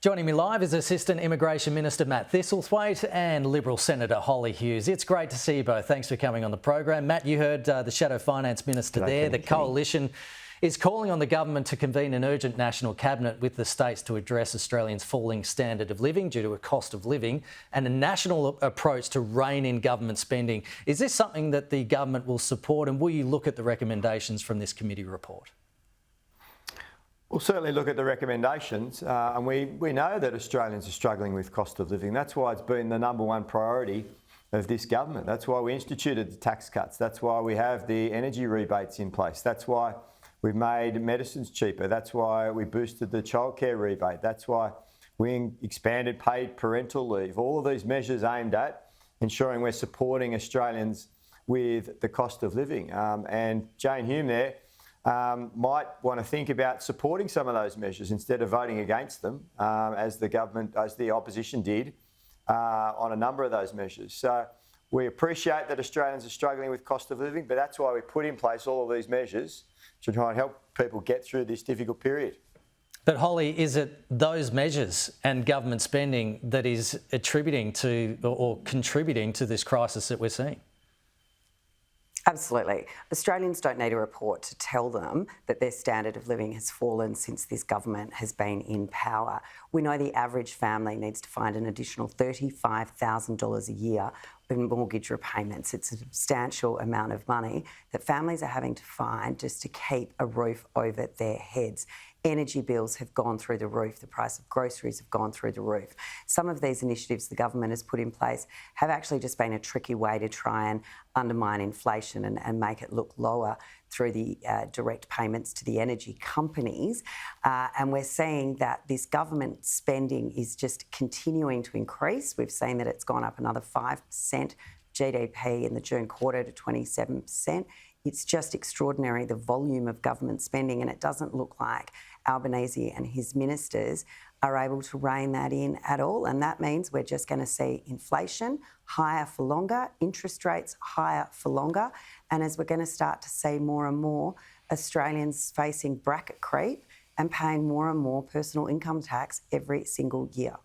Joining me live is Assistant Immigration Minister Matt Thistlethwaite and Liberal Senator Holly Hughes. It's great to see you both. Thanks for coming on the program. Matt, you heard the Shadow Finance Minister there. The Coalition is calling on the government to convene an urgent national cabinet with the states to address Australians' falling standard of living due to a cost of living and a national approach to rein in government spending. Is this something that the government will support, and will you look at the recommendations from this committee report? We'll certainly look at the recommendations, and we know that Australians are struggling with cost of living. That's why it's been the number one priority of this government. That's why we instituted the tax cuts. That's why we have the energy rebates in place. That's why we've made medicines cheaper. That's why we boosted the childcare rebate. That's why we expanded paid parental leave. All of these measures aimed at ensuring we're supporting Australians with the cost of living. And Jane Hume there might want to think about supporting some of those measures instead of voting against them, as the opposition did on a number of those measures. So we appreciate that Australians are struggling with cost of living, but that's why we put in place all of these measures to try and help people get through this difficult period. But Holly, is it those measures and government spending that is attributing to or contributing to this crisis that we're seeing? Absolutely. Australians don't need a report to tell them that their standard of living has fallen since this government has been in power. We know the average family needs to find an additional $35,000 a year in mortgage repayments. It's a substantial amount of money that families are having to find just to keep a roof over their heads. Energy bills have gone through the roof. The price of groceries have gone through the roof. Some of these initiatives the government has put in place have actually just been a tricky way to try and undermine inflation and make it look lower through the direct payments to the energy companies. And we're seeing that this government spending is just continuing to increase. We've seen that it's gone up another 5% GDP in the June quarter to 27%. It's just extraordinary, the volume of government spending, and it doesn't look like Albanese and his ministers are able to rein that in at all. And that means we're just going to see inflation higher for longer, interest rates higher for longer. And as we're going to start to see more and more Australians facing bracket creep and paying more and more personal income tax every single year.